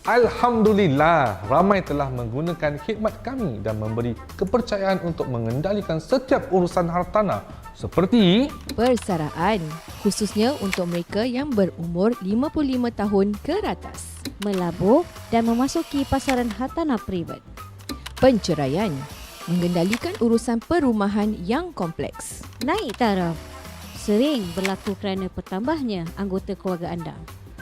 Alhamdulillah, ramai telah menggunakan khidmat kami dan memberi kepercayaan untuk mengendalikan setiap urusan hartanah seperti persaraan, khususnya untuk mereka yang berumur 55 tahun ke atas. Melabur dan memasuki pasaran hartanah privat. Penceraian, mengendalikan urusan perumahan yang kompleks. Naik taraf, sering berlaku kerana bertambahnya anggota keluarga anda.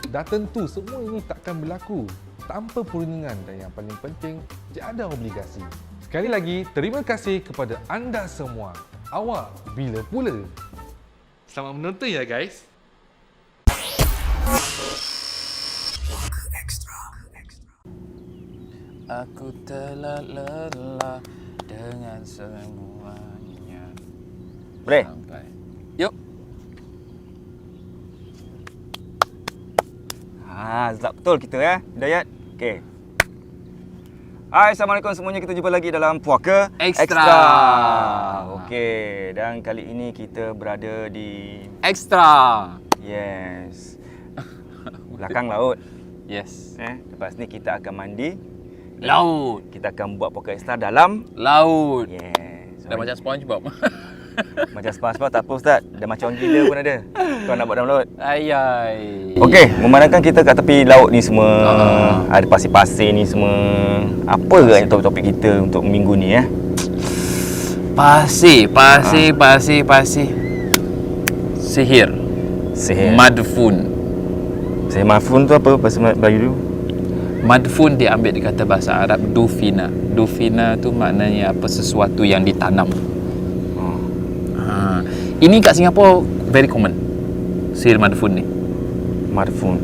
dah tentu semua ini takkan berlaku tanpa perundingan dan yang paling penting tiada obligasi. Sekali lagi, terima kasih kepada anda semua. Awak bila pula? Selamat menonton ya guys. Aku telah lelah dengan semuanya. Boleh? Sampai. Yuk. Sedap betul kita ya, Hidayat. Okey. Hai, Assalamualaikum semuanya. Kita jumpa lagi dalam Puaka Extra. Okey, dan kali ini kita berada di Extra. yes. Belakang laut. Yes. Lepas ni kita akan mandi. Laut. Kita akan buat Puaka Extra dalam Laut. yes. Dah macam SpongeBob. Macam SpongeBob tak apa Ustaz. Dah macam orang gila pun ada. Kau nak buat dalam laut. Ayai. Okey, memandangkan kita kat tepi laut ni semua, ada pasir-pasir ni semua. Apa agaknya topik-topik kita untuk minggu ni ya? Pasir. Sihir. Sihir. Madfun. Sihir Mahfun tu apa bahasa Melayu dulu? Madfun dia ambil di kata bahasa Arab dufina. Dufina tu maknanya apa, sesuatu yang ditanam. Ini kat Singapura very common. Sihir madfun ni. Madfun.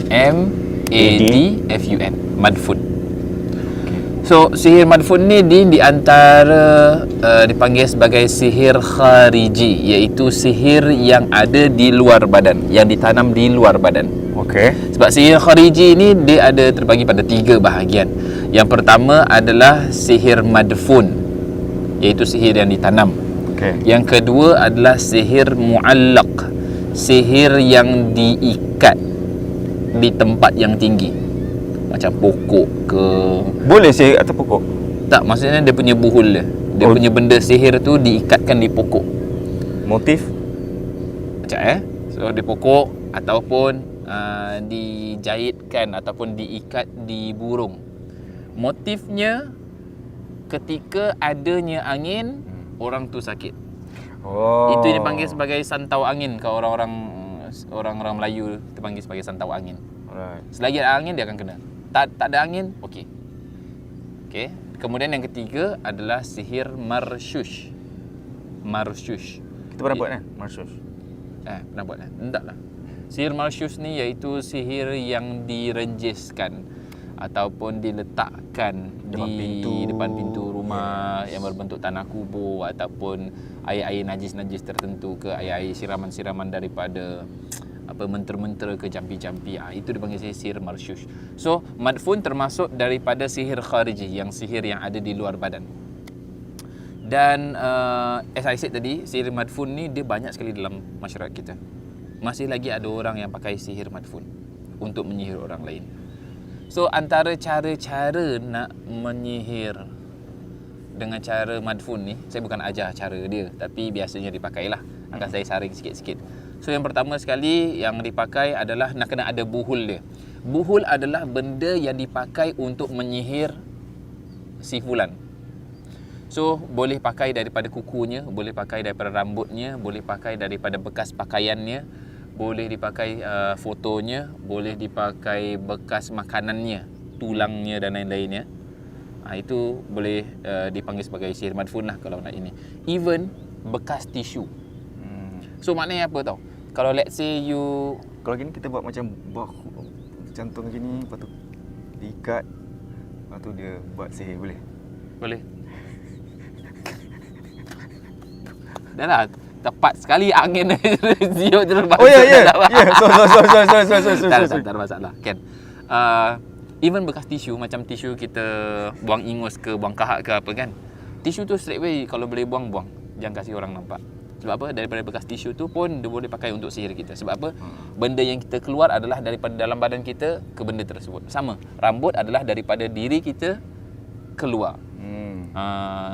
M-A-D-F-U-N. Madfun. So sihir madfun ni di antara dipanggil sebagai sihir khariji, iaitu sihir yang ada di luar badan, yang ditanam di luar badan. Okey. Sebab sihir khariji ni dia ada terbagi pada 3 bahagian. Yang pertama adalah sihir madfun, iaitu sihir yang ditanam. Okey. Yang kedua adalah sihir muallaq, sihir yang diikat di tempat yang tinggi, macam pokok ke. Boleh sihir atas pokok? Tak, maksudnya dia punya buhul dia. Dia punya benda sihir tu diikatkan di pokok. Motif? Macam so di pokok ataupun dijahitkan ataupun diikat di burung. Motifnya ketika adanya angin, orang tu sakit. Oh. Itu dipanggil sebagai santau angin. Kalau orang-orang Melayu dipanggil sebagai santau angin. Alright. Selagi ada angin dia akan kena. Tak ada angin, okey. Okey. Kemudian yang ketiga adalah sihir marsyush. Kita pernah buat kan? Marsyush. Pernah buat kan? Entahlah. Sihir marsyush ni iaitu sihir yang direnjiskan ataupun diletakkan di depan pintu rumah, yang berbentuk tanah kubur ataupun air-air najis-najis tertentu ke air-air siraman-siraman daripada mentera-mentera ke jampi-jampi. Itu dipanggil sihir marsyush. So madfun termasuk daripada sihir khariji, yang sihir yang ada di luar badan. Dan as I said tadi, sihir madfun ni dia banyak sekali dalam masyarakat kita. Masih lagi ada orang yang pakai sihir madfun untuk menyihir orang lain. So antara cara-cara nak menyihir dengan cara madfun ni, saya bukan ajar cara dia, tapi biasanya dipakailah. Akan saya saring sikit-sikit. So yang pertama sekali yang dipakai adalah nak kena ada buhul dia. Buhul adalah benda yang dipakai untuk menyihir si fulan. So boleh pakai daripada kukunya, boleh pakai daripada rambutnya, boleh pakai daripada bekas pakaiannya, boleh dipakai fotonya, boleh dipakai bekas makanannya, tulangnya dan lain-lainnya. Itu boleh dipanggil sebagai sihir madfun lah kalau nak ini. Even bekas tisu. So maknanya apa tau? Kalau let's say you, Kalau gini kita buat macam jantung gini, lepas tu diikat, lepas tu dia buat sihir, boleh? boleh. Dah lah, tepat sekali angin ziuk terus masuk. Oh ya. Sorry. Tak ada masalah. Kan. Even bekas tisu, macam tisu kita buang ingus ke, buang kahak ke apa kan. Tisu tu straight away kalau boleh buang. Jangan kasih orang nampak. Sebab apa? Daripada bekas tisu tu pun dia boleh pakai untuk sihir kita. Sebab apa? Benda yang kita keluar adalah daripada dalam badan kita ke benda tersebut. Sama. Rambut adalah daripada diri kita keluar.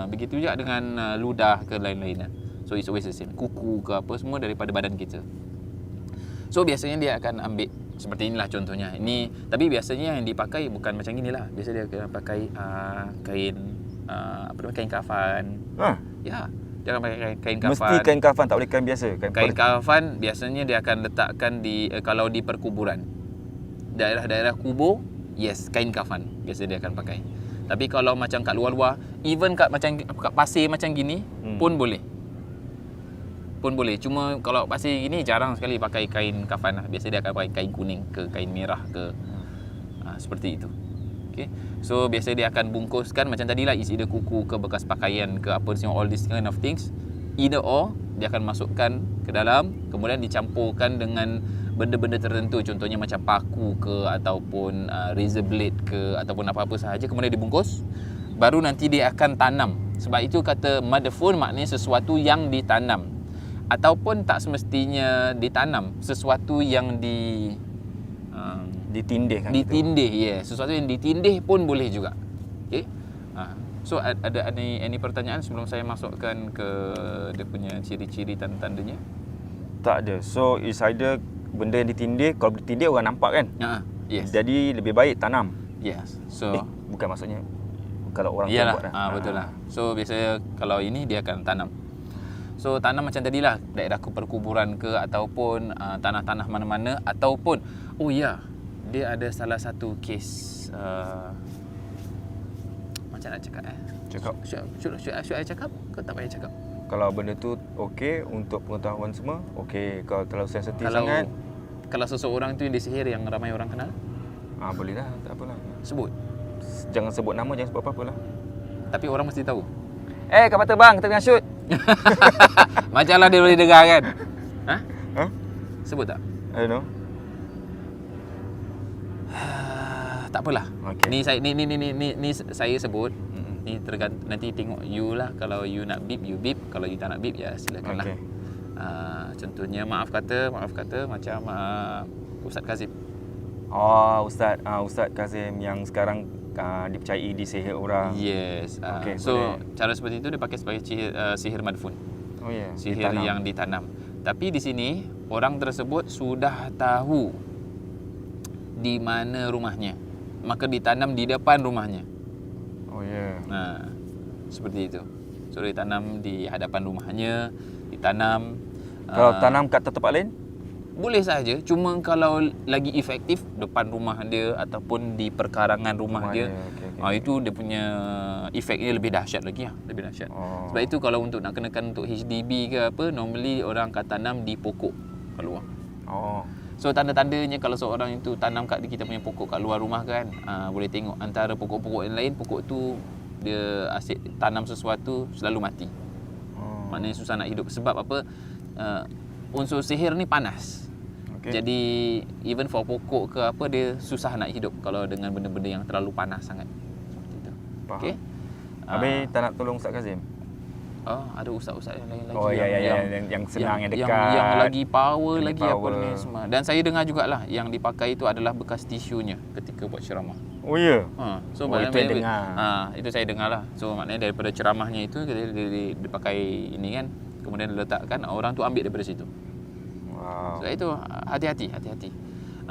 Begitu juga dengan ludah ke lain-lain. So it's always the same. Kuku ke apa semua daripada badan kita. So biasanya dia akan ambil seperti inilah contohnya. Ini tapi biasanya yang dipakai bukan macam inilah. Biasa dia akan pakai kain kain kafan. Ya, dia akan pakai kain kafan. Mesti kain kafan, tak boleh kain biasa. Kain kafan biasanya dia akan letakkan di kalau di perkuburan. Daerah-daerah kubur, yes, kain kafan biasa dia akan pakai. Tapi kalau macam kat luar-luar, even kat pasir macam gini pun boleh. Pun boleh. Cuma kalau pasir gini jarang sekali pakai kain kafan lah. Biasa dia akan pakai kain kuning ke kain merah ke. Seperti itu. Okay. So biasa dia akan bungkuskan macam tadilah, is either kuku ke bekas pakaian ke apa semua, all these kind of things. Either or dia akan masukkan ke dalam, kemudian dicampurkan dengan benda-benda tertentu, contohnya macam paku ke ataupun razor blade ke ataupun apa-apa sahaja, kemudian dibungkus, baru nanti dia akan tanam. Sebab itu kata madfun maknanya sesuatu yang ditanam, ataupun tak semestinya ditanam, sesuatu yang ditindih kan. Ditindih, yes. Sesuatu yang ditindih pun boleh juga. Okay. So ada any pertanyaan sebelum saya masukkan ke dia punya ciri-ciri tanda-tandanya? Tak ada. So it's either benda yang ditindih, kalau ditindih orang nampak kan. Yes. Jadi lebih baik tanam. Yes. So bukan maksudnya kalau orang iyalah, buat dah. betul lah. So biasanya kalau ini dia akan tanam. So tanam macam tadilah, daerah perkuburan ke ataupun tanah-tanah mana-mana, ataupun dia ada salah satu kes macam nak cakap Cakap. Should I cakap ke tak payah cakap? Kalau benda tu okey untuk pengetahuan semua, okey. Kalau terlalu sensitif sangat, kalau seseorang tu yang disihir yang ramai orang kenal, boleh lah, tak apalah. sebut. Jangan sebut nama, jangan sebut apa-apa lah. Tapi orang mesti tahu. Kat mata bang, kita tengah shoot. Macamlah dia boleh dengar kan? Sebut tak? I don't know. Tak apalah. Okay. Ni saya sebut. Ni nanti tengok you lah. Kalau you nak beep, you beep. Kalau you tak nak beep, ya silakanlah. Okay. Contohnya maaf kata macam Ustaz Kazim. Ustaz Kazim yang sekarang dipercayai disihir orang. Yes. Okay, so boleh. cara seperti itu dia pakai sebagai sihir madfun. Oh ya. Yeah. Sihir yang ditanam. Tapi di sini orang tersebut sudah tahu di mana rumahnya, maka ditanam di depan rumahnya. Oh ya. Yeah. Seperti itu. So ditanam di hadapan rumahnya, ditanam. Kalau tanam kat tempat lain? Boleh saja, cuma kalau lagi efektif depan rumah dia ataupun di perkarangan rumah dia. Okay. Itu dia punya efeknya lebih dahsyat lagi lah, lebih dahsyat. Sebab itu kalau untuk nak kenakan untuk HDB ke apa, normally orang akan tanam di pokok kat luar. So tanda-tandanya kalau seorang itu tanam kat kita punya pokok kat luar rumah kan, boleh tengok antara pokok-pokok yang lain, pokok tu dia asyik tanam sesuatu selalu mati. Maknanya susah nak hidup. Sebab apa? Unsur sihir ni panas. Okay. Jadi even for pokok ke apa, dia susah nak hidup kalau dengan benda-benda yang terlalu panas sangat. Seperti itu. Faham. Okey. Habis tak nak tolong Ustaz Kazim? Ada ustaz-ustaz yang lain lagi. Yang senang, yang dekat. Yang lagi power, lagi apa power. ni semua. Dan saya dengar jugalah yang dipakai itu adalah bekas tisunya ketika buat ceramah. Oh ya. So itu yang dengar. Itu saya dengar lah. So maknanya daripada ceramahnya itu dia dipakai ini kan. Kemudian diletakkan, orang tu ambil daripada situ. Wow. So itu hati-hati.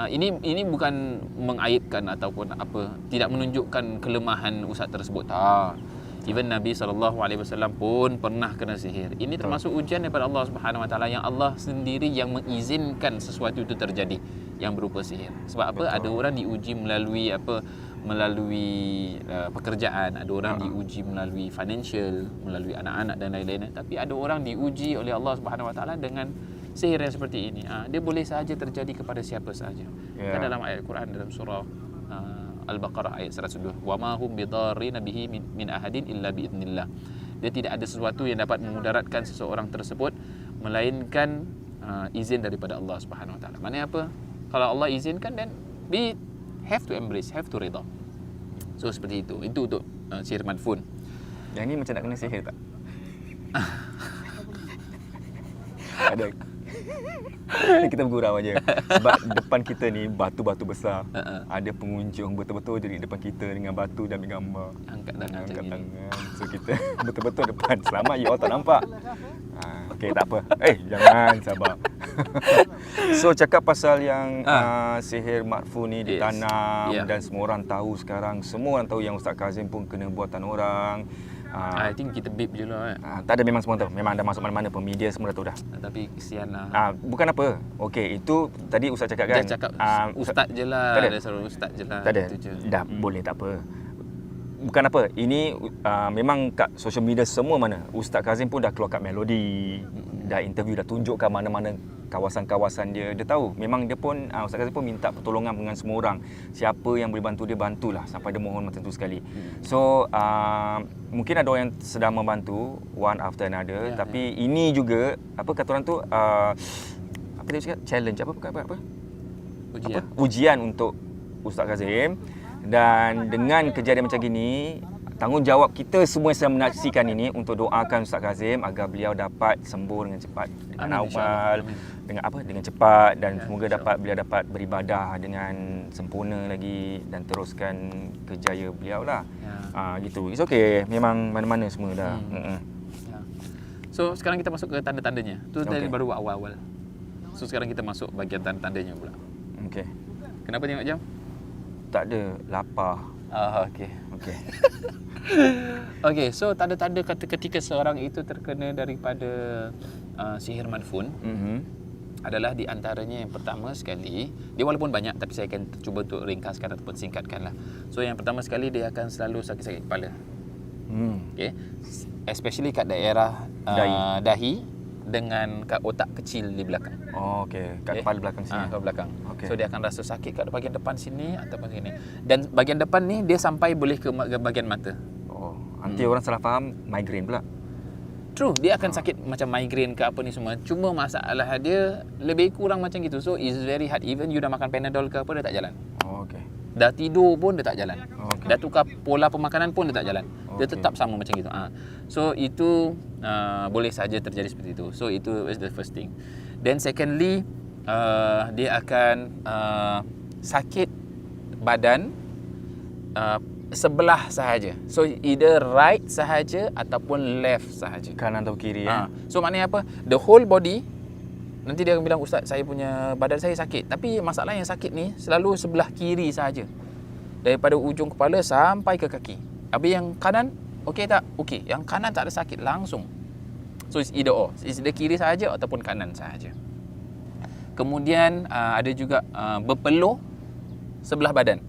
Ini bukan mengaibkan ataupun apa, tidak menunjukkan kelemahan ustaz tersebut. Even Nabi SAW pun pernah kena sihir. Ini termasuk ujian daripada Allah Subhanahu Wa Taala, yang Allah sendiri yang mengizinkan sesuatu itu terjadi yang berupa sihir. Sebab apa? Ada orang diuji melalui apa? Melalui pekerjaan, ada orang diuji melalui financial, melalui anak-anak dan lain-lain. Tapi ada orang diuji oleh Allah Subhanahu Wa Taala dengan sihir yang seperti ini. Dia boleh sahaja terjadi kepada siapa sahaja. Kan dalam ayat Quran dalam surah Al-Baqarah ayat 102, wa ma hum bidarrina bihi min ahadin illa biidznillah. Dia tidak ada sesuatu yang dapat memudaratkan seseorang tersebut melainkan izin daripada Allah Subhanahu Wa Taala. Maknanya apa? Kalau Allah izinkan, then we have to embrace, have to redha. So seperti itu. Itu untuk sihir madfun. Yang ni macam nak kena sihir tak? Ada. Kita bergurau aja. Sebab depan kita ni batu-batu besar. Ada pengunjung betul-betul jadi depan kita dengan batu dan ambil gambar. Angkat tangan macam Angkat ni. tangan. So kita betul-betul depan. Selamat you all tak nampak. Okey, tak apa. Jangan, sabar. So cakap pasal yang sihir Marfu ni ditanam dan semua orang tahu sekarang. Semua orang tahu yang Ustaz Kazim pun kena buatan orang. I think kita beep je lah. Tak ada, memang semua tahu. Memang dah masuk mana-mana pun. Media semua dah tahu dah. Tapi kesian lah. Bukan apa. Okey, itu tadi Ustaz cakap kan. Dia cakap ustaz je lah. Tak ada. Dia suruh ustaz je lah. Tak ada. Itu je. Dah boleh, tak apa. Bukan apa. Ini memang kat social media semua mana. Ustaz Kazim pun dah keluar kat Melody. Dah interview, dah tunjukkan mana-mana kawasan-kawasan dia. Dia tahu. Memang dia pun, Ustaz Kazim pun minta pertolongan dengan semua orang. Siapa yang boleh bantu dia, bantulah. Sampai dia mohon macam tu sekali. So, mungkin ada orang yang sedang membantu one after another. Tapi ini juga, apa kata orang tu, apa dia cakap? Challenge. Apa? Ujian. Ujian untuk Ustaz Kazim. Dan dengan kejadian macam gini, tanggungjawab kita semua yang sedang menyaksikan ini untuk doakan Ustaz Kazim agar beliau dapat sembuh dengan cepat, dengan awal, dengan cepat, dan semoga beliau dapat beribadah dengan sempurna lagi dan teruskan kerjaya beliau lah. Gitu. It's okay. Memang mana-mana semua dah. So sekarang kita masuk ke tanda-tandanya. Tu dari baru awal-awal. So sekarang kita masuk bahagian tanda-tandanya pula. Okey. Kenapa tengok jam? Tak ada, lapar. Okey. Okey. Okey, so tanda-tanda ketika seorang itu terkena daripada sihir madfun adalah di antaranya yang pertama sekali, dia walaupun banyak tapi saya akan cuba untuk ringkaskan ataupun singkatkan lah. So yang pertama sekali dia akan selalu sakit-sakit kepala. Okey. Especially kat daerah dahi dengan kat otak kecil di belakang. Okey, kat kepala belakang sini. Kat belakang. Okey. So dia akan rasa sakit kat bahagian depan sini ataupun sini. Dan bahagian depan ni dia sampai boleh ke bahagian mata. Nanti orang salah faham migraine pula. True, dia akan sakit macam migraine ke apa ni semua. Cuma masalah dia lebih kurang macam gitu. So it's very hard. Even you dah makan Panadol ke apa, dia tak jalan. Okey. Dah tidur pun dia tak jalan. Okey. Dah tukar pola pemakanan pun dia tak jalan. Dia tetap sama macam gitu. So itu boleh saja terjadi seperti itu. So itu is the first thing. Then secondly, dia akan sakit badan sebelah sahaja. So either right sahaja ataupun left sahaja. Kanan atau kiri So maknanya apa? The whole body. Nanti dia akan bilang, Ustaz, saya punya badan saya sakit. Tapi masalah yang sakit ni selalu sebelah kiri sahaja. Daripada ujung kepala sampai ke kaki. Habis yang kanan, okey tak? Okey. Yang kanan tak ada sakit langsung. So it's either or. It's either kiri sahaja ataupun kanan sahaja. Kemudian ada juga berpeluh sebelah badan.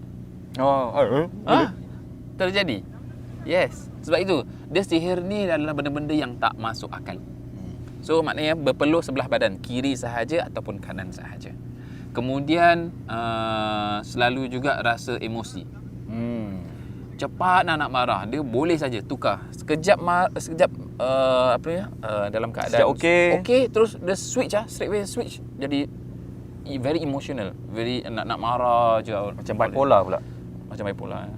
Terjadi. Yes. Sebab itu, dia sihir ni adalah benda-benda yang tak masuk akal. So maknanya berpeluh sebelah badan, kiri sahaja ataupun kanan sahaja. Kemudian selalu juga rasa emosi. Cepat nak marah, dia boleh saja tukar. Sekejap dalam keadaan okey, terus dia switch straight away switch. Jadi very emotional, very nak marah je. Macam bipolar pula. Macam bipolar.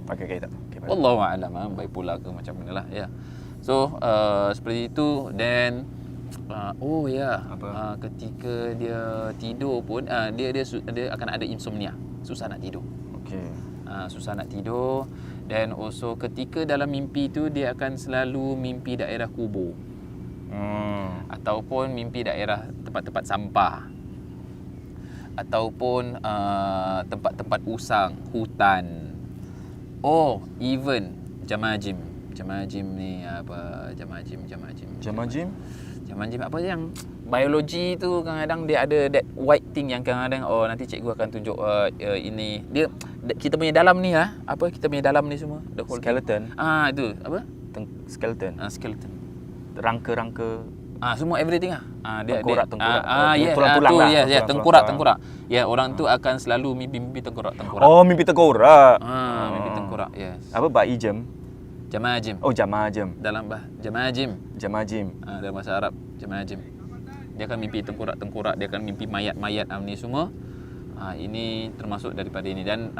Okey, tak. Wallahu a'lam bipolar ke macam manalah ya. So seperti itu. Then ketika dia tidur pun dia akan ada insomnia, susah nak tidur. Okey. Susah nak tidur. Dan also ketika dalam mimpi tu dia akan selalu mimpi daerah kubur. Ataupun mimpi daerah tempat-tempat sampah. Ataupun tempat-tempat usang, hutan. Even jamajim. Jamajim ni apa? Jamajim. Jamajim apa yang biologi tu kadang-kadang dia ada that white thing yang kadang-kadang nanti cikgu akan tunjuk ini. Dia kita punya dalam ni kita punya dalam ni semua the whole Skeleton. Itu apa? Skeleton. Skeleton. Rangka-rangka. Semua everything dia tengkorak. Tulang-tulang lah. Tengkorak. Ya, orang tu akan selalu mimpi tengkorak. Mimpi tengkorak. Mimpi tengkorak. Yes. Apa ba'ijem? Jamajim. Jamajim. Dalam jamajim. Dalam bahasa Arab jamajim. Dia akan mimpi tengkorak, dia akan mimpi mayat-mayat ni semua. Ini termasuk daripada ini. Dan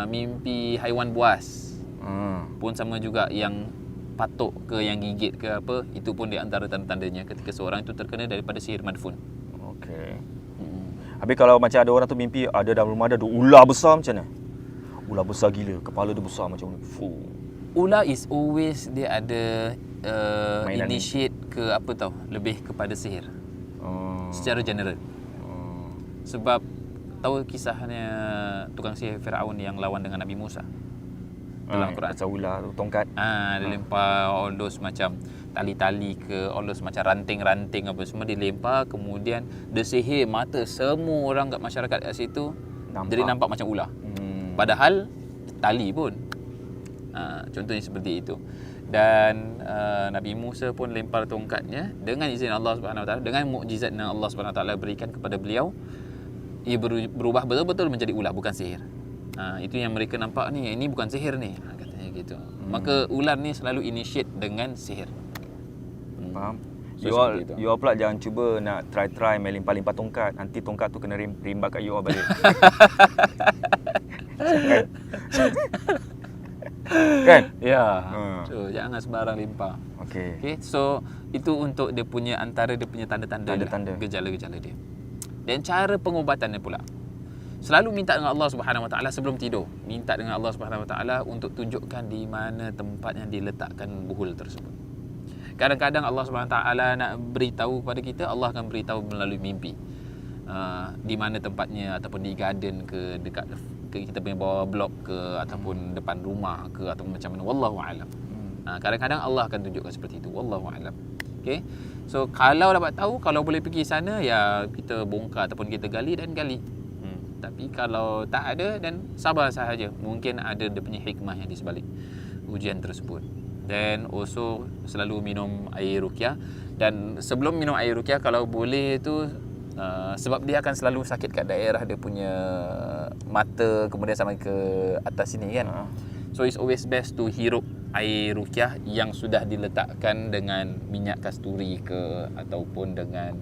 mimpi haiwan buas pun sama juga, yang patuk ke, yang gigit ke apa, itu pun di antara tanda-tandanya ketika seorang itu terkena daripada sihir madfun. Okey. Habis kalau macam ada orang tu mimpi ada dalam rumah ada ular besar macam mana? Ular besar gila, kepala dia besar macam ni. Fuh. Ular is always dia ada Mainan ni. initiate ke apa tau, lebih kepada sihir secara general. Sebab tahu kisahnya tukang sihir Firaun yang lawan dengan Nabi Musa dalam Quran. Pasal ular tu, tongkat. Dia lempar all those macam tali-tali ke, all those macam ranting-ranting apa semua dilempar, kemudian dia sihir mata semua orang kat masyarakat kat situ jadi nampak macam ular. Padahal tali pun. Contohnya seperti itu. Dan Nabi Musa pun lempar tongkatnya dengan izin Allah Subhanahu Wa Taala, dengan mukjizat yang Allah Subhanahu Wa Taala berikan kepada beliau, ia berubah betul-betul menjadi ular, bukan sihir. Itu yang mereka nampak ni, ini bukan sihir ni, katanya gitu. Maka ular ni selalu initiate dengan sihir. Faham? So, You all pula jangan cuba nak try main limpah-limpah tongkat. Nanti tongkat tu kena rimba kat you all balik. Kan? Ya. So, jangan sembarang limpah. Okey. Okay, so itu untuk dia punya antara dia punya tanda-tanda Tanda-tanda. lah, gejala-gejala dia. Dan cara pengubatannya pula, selalu minta dengan Allah Subhanahu Wa Taala sebelum tidur. Minta dengan Allah Subhanahu Wa Taala untuk tunjukkan di mana tempat yang diletakkan buhul tersebut. Kadang-kadang Allah Subhanahu Wa Taala nak beritahu kepada kita, Allah akan beritahu melalui mimpi. Di mana tempatnya, ataupun di garden ke, dekat ke kita punya bawah blok ke, ataupun depan rumah ke, ataupun macam mana, wallahu alam. Kadang-kadang Allah akan tunjukkan seperti itu, wallahu alam. Okey. So kalau dapat tahu, kalau boleh pergi sana, ya kita bongkar ataupun kita gali dan gali. Tapi kalau tak ada, dan sabar sahaja. Mungkin ada dia punya hikmah yang di sebalik ujian tersebut. Dan also selalu minum air ruqyah. Dan sebelum minum air ruqyah, kalau boleh tu sebab dia akan selalu sakit kat daerah dia punya mata, kemudian sampai ke atas sini kan. So it's always best to hirup air ruqyah yang sudah diletakkan dengan minyak kasturi ke, ataupun dengan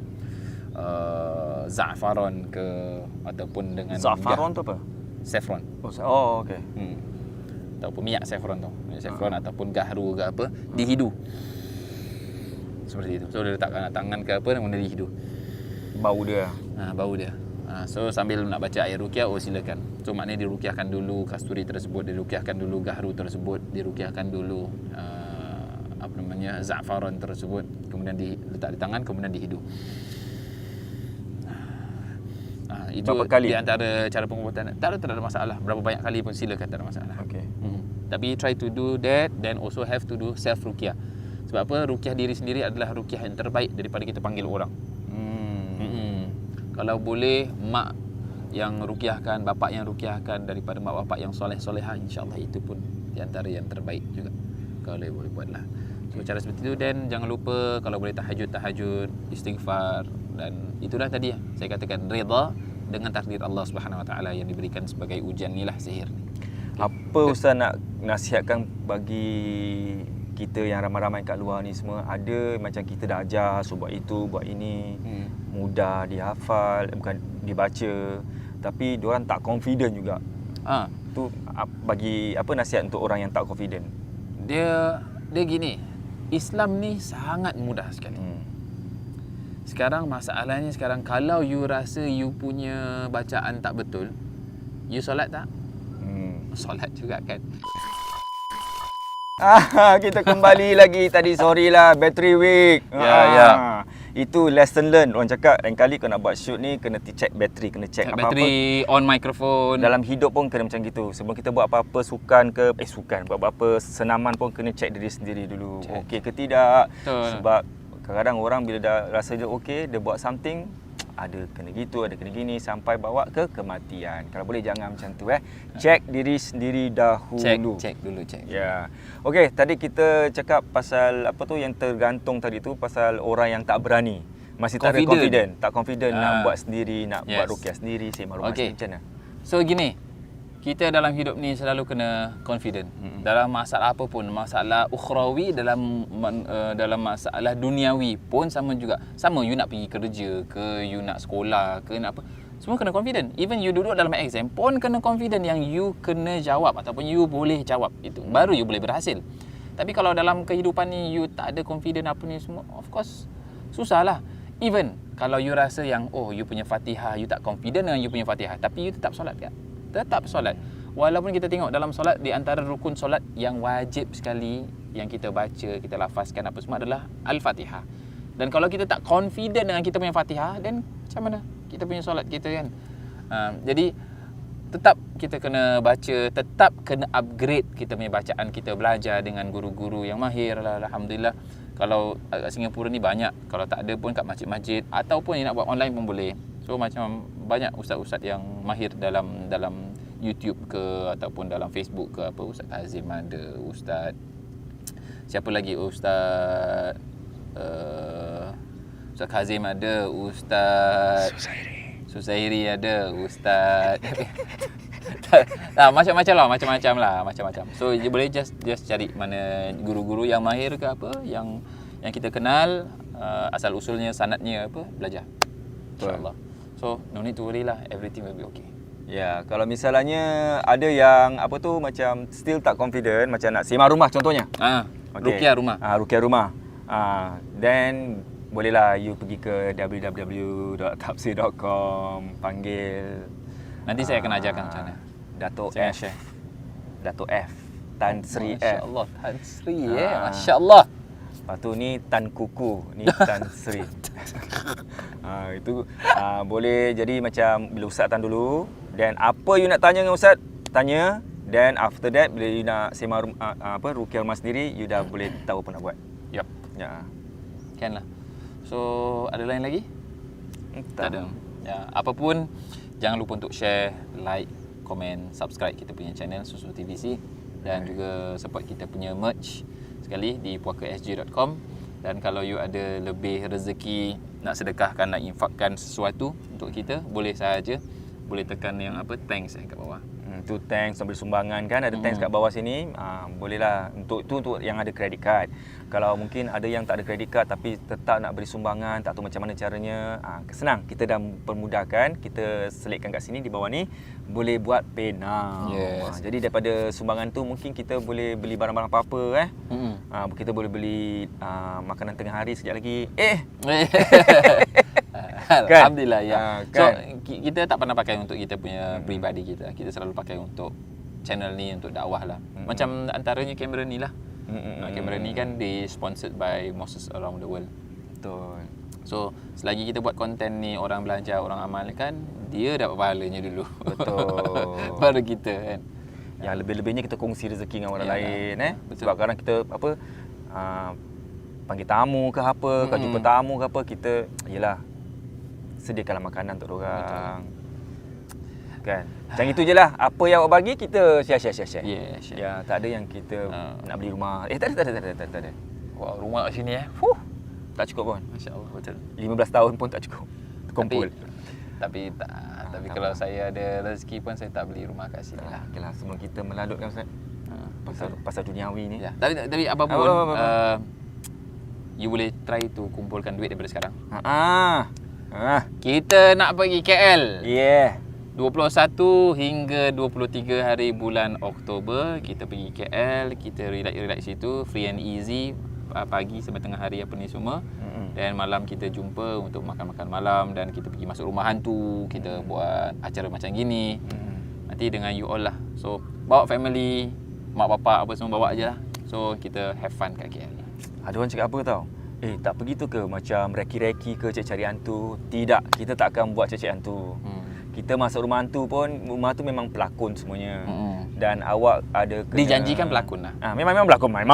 za'faron ke, ataupun dengan Za'faron tu apa? saffron. Oh, okey. Ataupun minyak saffron tu. Minyak saffron ataupun gahru ke apa, dihidu. Seperti itu. So dia letakkan tangan ke apa, kemudian dihidu. Bau dia. Bau dia. So sambil nak baca ayat ruqyah, silakan. So maknanya diruqyahkan dulu kasturi tersebut, diruqyahkan dulu gahru tersebut, diruqyahkan dulu za'faron tersebut, kemudian diletak di tangan, kemudian dihidu. Itu berapa kali? di antara cara pengobatan. Tak ada masalah. Berapa banyak kali pun silakan, tak ada masalah. Okey. Tapi try to do that, then also have to do self ruqyah. Sebab apa? Ruqyah diri sendiri adalah ruqyah yang terbaik daripada kita panggil orang. Kalau boleh mak yang ruqyahkan, bapak yang ruqyahkan, daripada mak bapak yang soleh-solehah, insya-Allah itu pun di antara yang terbaik juga. Kalau boleh buatlah. So cara seperti itu, dan jangan lupa kalau boleh tahajud, istighfar, dan itulah tadi saya katakan, redha dengan takdir Allah Subhanahu Wa Taala yang diberikan sebagai ujian inilah sihir ni. Apa Ustaz nak nasihatkan bagi kita yang ramai-ramai kat luar ni semua, ada macam kita dah ajar, so buat itu, buat ini, mudah dihafal, bukan dibaca, tapi diorang tak confident juga. Tu bagi apa nasihat untuk orang yang tak confident? Dia gini, Islam ni sangat mudah sekali. Sekarang masalahnya sekarang, kalau you rasa you punya bacaan tak betul, you solat tak? Solat juga kan. Kita kembali lagi tadi, sorry lah, battery weak. Ya. Itu lesson learn. Orang cakap lain kali kau nak buat shoot ni kena check battery, kena check apa-apa. Battery, on microphone. Dalam hidup pun kena macam gitu. Sebelum kita buat apa-apa buat apa-apa senaman pun kena check diri sendiri dulu. Okey ke tidak? Betul. Sebab kadang-kadang orang bila dah rasa dia okey, dia buat something, ada kena gitu, ada kena gini, sampai bawa ke kematian. Kalau boleh jangan macam tu Check diri sendiri dahulu. Check dulu. Ya. Okey, tadi kita cakap pasal apa tu yang tergantung tadi tu, pasal orang yang tak berani. Masih tak ada confident. Tak confident nak buat sendiri, nak buat ruqyah sendiri, sembang rumah sendiri, macam mana? So gini, kita dalam hidup ni selalu kena confident. Dalam masalah apa pun, masalah ukhrawi, dalam masalah duniawi pun sama juga. Sama, you nak pergi kerja ke, you nak sekolah ke, nak apa, semua kena confident. Even you duduk dalam exam pun kena confident yang you kena jawab ataupun you boleh jawab. Itu baru you boleh berhasil. Tapi kalau dalam kehidupan ni you tak ada confident apa ni semua, of course susah lah. Even kalau you rasa yang you punya Fatihah, you tak confident dengan you punya Fatihah, tapi you tetap solat kan? Tetap solat. Walaupun kita tengok dalam solat, di antara rukun solat yang wajib sekali yang kita baca, kita lafazkan apa semua adalah Al-Fatihah. Dan kalau kita tak confident dengan kita punya Fatihah, then macam mana kita punya solat kita kan? Jadi tetap kita kena baca, tetap kena upgrade kita punya bacaan, kita belajar dengan guru-guru yang mahir lah. Alhamdulillah. Kalau kat Singapura ni banyak, kalau tak ada pun kat masjid-masjid ataupun yang nak buat online pun boleh. So macam banyak ustaz-ustaz yang mahir dalam YouTube ke ataupun dalam Facebook ke apa. Ustaz Kazim ada, Ustaz siapa lagi, Ustaz Kazim ada, Ustaz Susairi ada, Ustaz macam-macam lah. So you boleh just cari mana guru-guru yang mahir ke apa yang kita kenal, asal usulnya, sanadnya apa, belajar. InsyaAllah. So no need to worry lah, everything will be okay. Ya, kalau misalnya ada yang apa tu macam still tak confident, macam nak sewa rumah contohnya. Ruqyah rumah. Ruqyah rumah. Then bolehlah you pergi ke www.tafsir.com, panggil. Nanti saya akan ajarkan macam mana. Dato' Saya F. share. Dato' F. Tan Sri F. Masya-Allah, Tan Sri masya-Allah. Lepas tu ni Tan Kuku, ni Tan Sri. Itu boleh jadi macam bila Ustaz datang dulu, then apa you nak tanya dengan Ustaz, tanya. Then after that bila you nak sema ruqyah rumah sendiri, you dah boleh tahu apa nak buat. Yup. Ya. Kan lah. So ada lain lagi? Tak ada. Ya, apapun jangan lupa untuk share, like, komen, subscribe kita punya channel Susu TVC dan juga support kita punya merch sekali di puakasg.com. Dan kalau you ada lebih rezeki nak sedekahkan, nak infakkan sesuatu untuk kita, boleh sahaja, boleh tekan yang apa, thanks kat bawah. Tu thanks sambil sumbangan kan, ada thanks kat bawah sini. Bolehlah untuk yang ada credit card. Kalau mungkin ada yang tak ada credit card tapi tetap nak beri sumbangan, tak tahu macam mana caranya, senang, kita dah permudahkan. Kita selitkan kat sini di bawah ni, boleh buat pay now. Yes. Jadi daripada sumbangan tu mungkin kita boleh beli barang-barang apa-apa kita boleh beli makanan tengah hari sekejap lagi. Alhamdulillah ya. So Kan? kita tak pernah pakai untuk kita punya peribadi kita. Kita selalu pakai untuk channel ni, untuk dakwah lah. Macam antaranya kamera ni lah. Kamera ni kan di-sponsored by mosques around the world. Betul. So selagi kita buat konten ni, orang belajar, orang amalkan, dia dapat pahalanya dulu. Betul. Baru kita kan. Yang lebih-lebihnya kita kongsi rezeki dengan orang Yalah. lain Betul. Sebab kadang kita panggil tamu ke apa, kau jumpa tamu ke apa, kita yelah sediakanlah makanan untuk orang. Kan? Macam itu je lah. Apa yang awak bagi kita share. Yeah, share. Ya, tak ada yang kita nak beli rumah. Tak ada. Wah, rumah kat sini Tak cukup pun. Masya-Allah, betul. 15 tahun pun tak cukup. Kumpul. Tapi tak kalau apa. saya ada rezeki pun saya tak beli rumah kat sini lah. Okeylah, sebelum kita melalutkan Ustaz. Pasal duniawi ni. Ya, tapi apapun Apa. you boleh try to kumpulkan duit daripada sekarang. Kita nak pergi KL. Yeah. 21 hingga 23 hari bulan Oktober kita pergi KL, kita relax situ, free and easy, pagi sampai tengah hari apa ni semua. Dan malam kita jumpa untuk makan-makan malam dan kita pergi masuk rumah hantu, kita buat acara macam gini. Nanti dengan you all lah. So bawa family, mak bapak apa semua bawa je lah. So kita have fun kat KL. Ada orang cakap apa tau? Tak pergi tu ke macam reki-reki ke cari hantu? Tidak, kita tak akan buat cari hantu. Kita masuk rumah hantu pun, rumah tu memang pelakon semuanya. Dan awak ada kena... Dijanjikan pelakon lah. Memang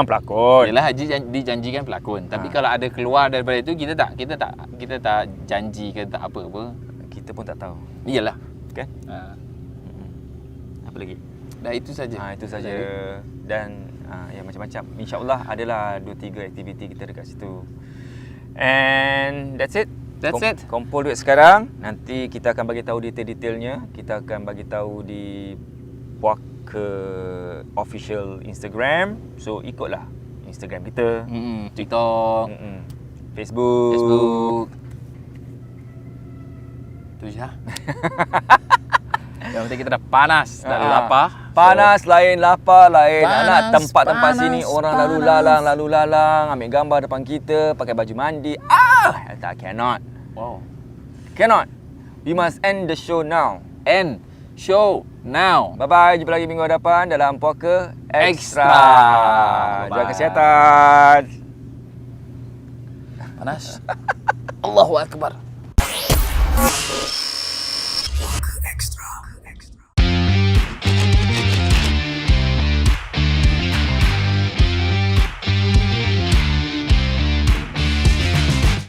pelakon. Yalah, dijanjikan pelakon. Tapi kalau ada keluar daripada itu, kita tak janji ke tak apa-apa. Kita pun tak tahu. Iyalah. Kan? Apa lagi? Dah itu saja. Itu saja. Dan ya macam-macam. InsyaAllah adalah 2-3 aktiviti kita dekat situ. And that's it. Kumpul duit sekarang. Nanti kita akan bagi tahu detail-detailnya. Kita akan bagi tahu di Puaka official Instagram. So ikutlah Instagram kita, TikTok, Facebook. Tu je lah. Yang penting kita dah panas, dah lapar. Panas lain, lapar lain. Panas, Tempat-tempat panas, sini orang panas. lalu lalang, ambil gambar depan kita, pakai baju mandi. Tak, cannot. Wow. Cannot. We must end the show now. End show now. Bye-bye. Jumpa lagi minggu hadapan dalam Puaka Extra. Extra. Jaga Bye-bye. kesihatan. Panas. Allahu Akbar.